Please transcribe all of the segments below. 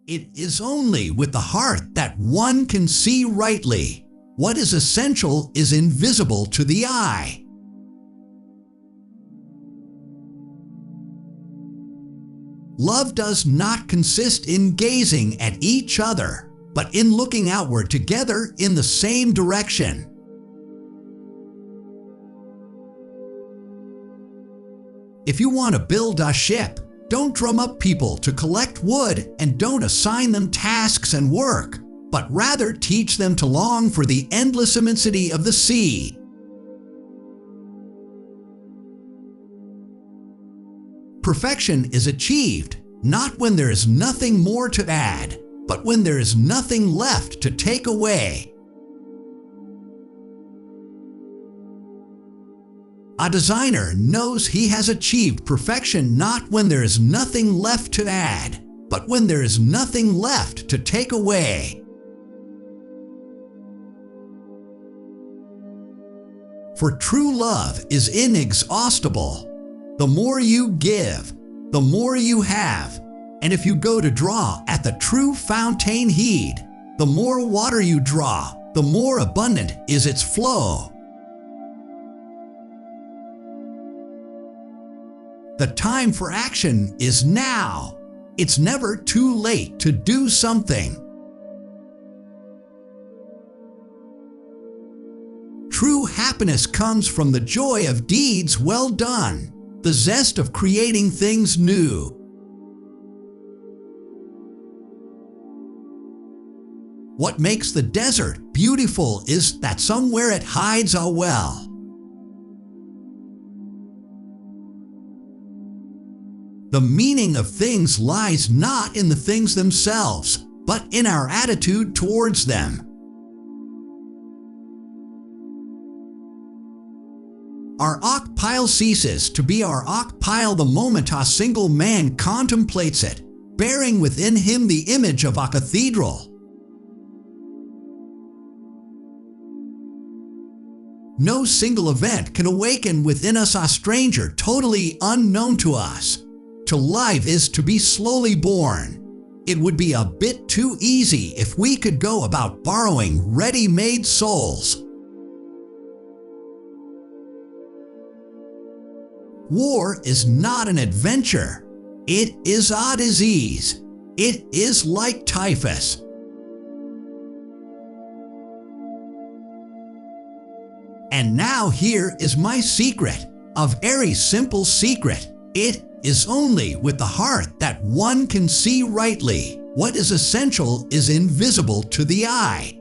It is only with the heart that one can see rightly. What is essential is invisible to the eye. Love does not consist in gazing at each other, but in looking outward together in the same direction. If you want to build a ship, don't drum up people to collect wood and don't assign them tasks and work, but rather teach them to long for the endless immensity of the sea. Perfection is achieved not when there is nothing more to add, but when there is nothing left to take away. A designer knows he has achieved perfection not when there is nothing left to add, but when there is nothing left to take away. For true love is inexhaustible. The more you give, the more you have. And if you go to draw at the true fountain heed, the more water you draw, the more abundant is its flow. The time for action is now. It's never too late to do something. True happiness comes from the joy of deeds well done, the zest of creating things new. What makes the desert beautiful is that somewhere it hides a well. The meaning of things lies not in the things themselves, but in our attitude towards them. Our ock pile ceases to be our ock pile the moment a single man contemplates it, bearing within him the image of a cathedral. No single event can awaken within us a stranger totally unknown to us. To live is to be slowly born. It would be a bit too easy if we could go about borrowing ready-made souls. War is not an adventure. It is a disease. It is like typhus. And now here is my secret, a very simple secret. It is only with the heart that one can see rightly. What is essential is invisible to the eye.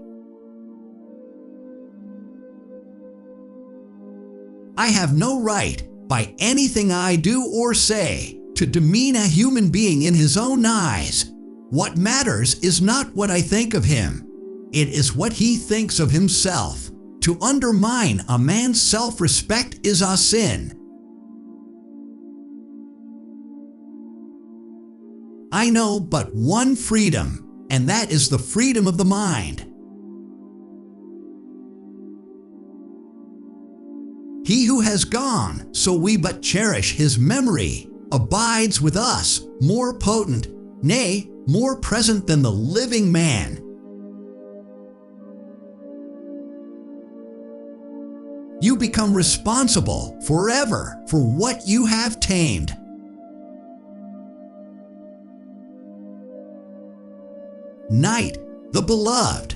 I have no right, by anything I do or say, to demean a human being in his own eyes. What matters is not what I think of him. It is what he thinks of himself. To undermine a man's self-respect is a sin. I know but one freedom, and that is the freedom of the mind. He who has gone, so we but cherish his memory, abides with us, more potent, nay, more present than the living man. You become responsible forever for what you have tamed. Night, the beloved.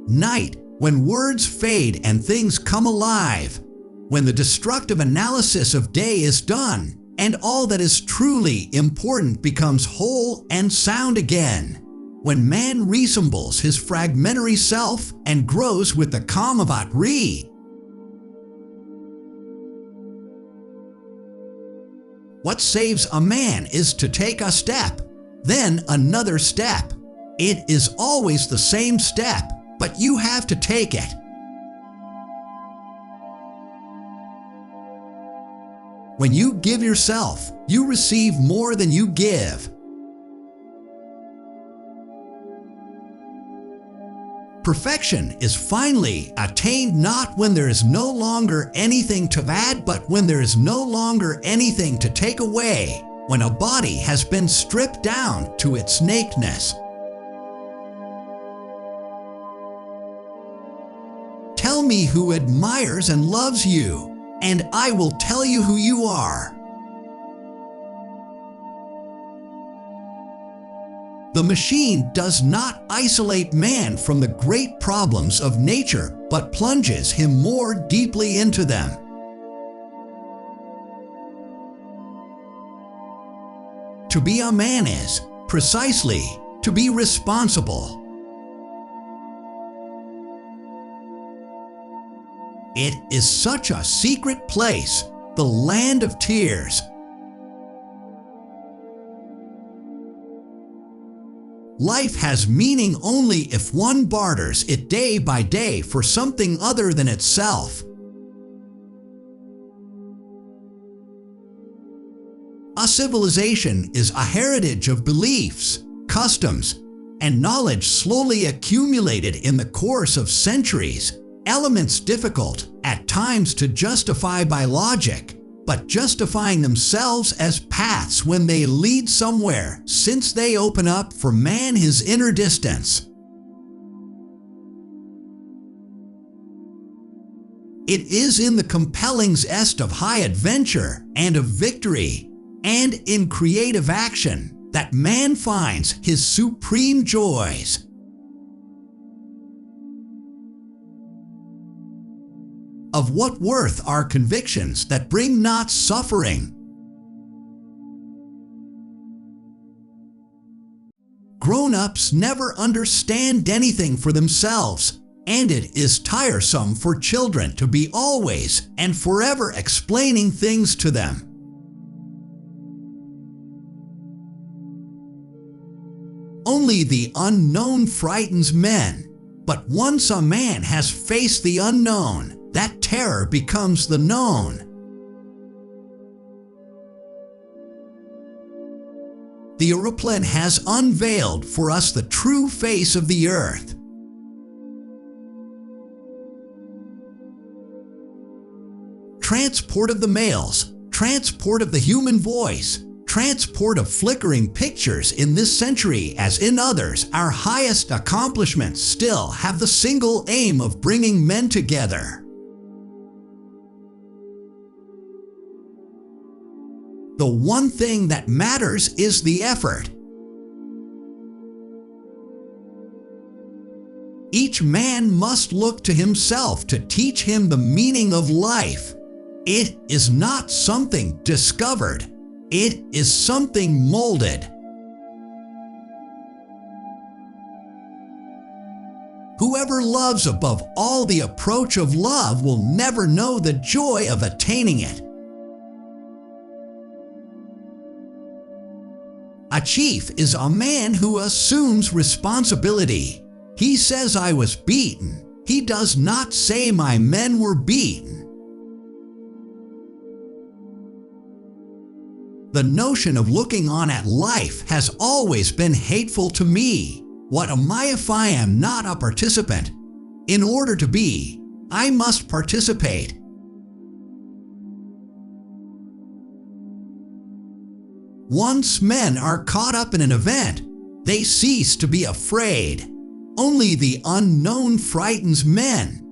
Night, when words fade and things come alive. When the destructive analysis of day is done, and all that is truly important becomes whole and sound again. When man reassembles his fragmentary self and grows with the calm of Atri. What saves a man is to take a step, then another step. It is always the same step, but you have to take it. When you give yourself, you receive more than you give. Perfection is finally attained not when there is no longer anything to add, but when there is no longer anything to take away, when a body has been stripped down to its nakedness. me who admires and loves you, and I will tell you who you are. The machine does not isolate man from the great problems of nature, but plunges him more deeply into them. To be a man is, precisely, to be responsible. It is such a secret place, the land of tears. Life has meaning only if one barters it day by day for something other than itself. A civilization is a heritage of beliefs, customs, and knowledge slowly accumulated in the course of centuries, elements difficult at times to justify by logic, but justifying themselves as paths when they lead somewhere, since they open up for man his inner distance. It is in the compelling zest of high adventure and of victory, and in creative action, that man finds his supreme joys. Of what worth are convictions that bring not suffering? Grown-ups never understand anything for themselves, and it is tiresome for children to be always and forever explaining things to them. Only the unknown frightens men, but once a man has faced the unknown, that terror becomes the known. The aeroplane has unveiled for us the true face of the earth. Transport of the mails, transport of the human voice, transport of flickering pictures in this century as in others, our highest accomplishments still have the single aim of bringing men together. The one thing that matters is the effort. Each man must look to himself to teach him the meaning of life. It is not something discovered. It is something molded. Whoever loves above all the approach of love will never know the joy of attaining it. A chief is a man who assumes responsibility. He says, "I was beaten." He does not say, "My men were beaten." The notion of looking on at life has always been hateful to me. What am I if I am not a participant? In order to be, I must participate. Once men are caught up in an event, they cease to be afraid. Only the unknown frightens men.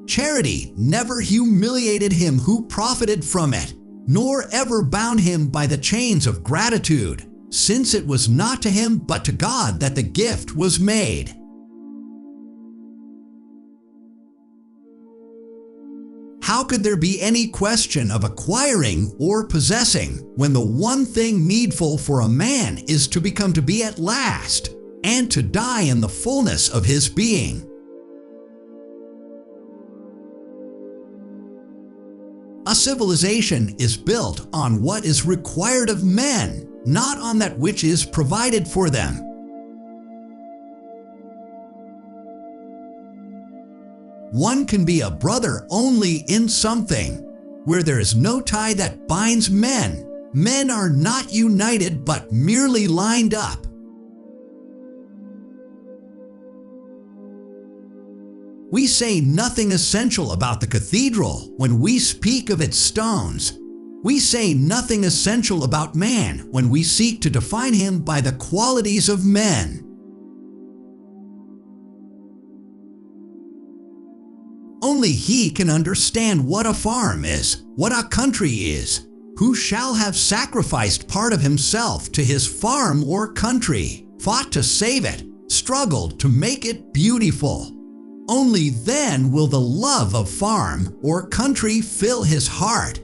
Charity never humiliated him who profited from it, nor ever bound him by the chains of gratitude, since it was not to him but to God that the gift was made. How could there be any question of acquiring or possessing when the one thing needful for a man is to become to be at last, and to die in the fullness of his being? A civilization is built on what is required of men, not on that which is provided for them. One can be a brother only in something. Where there is no tie that binds men, men are not united but merely lined up. We say nothing essential about the cathedral when we speak of its stones. We say nothing essential about man when we seek to define him by the qualities of men. Only he can understand what a farm is, what a country is. Who shall have sacrificed part of himself to his farm or country, fought to save it, struggled to make it beautiful. Only then will the love of farm or country fill his heart.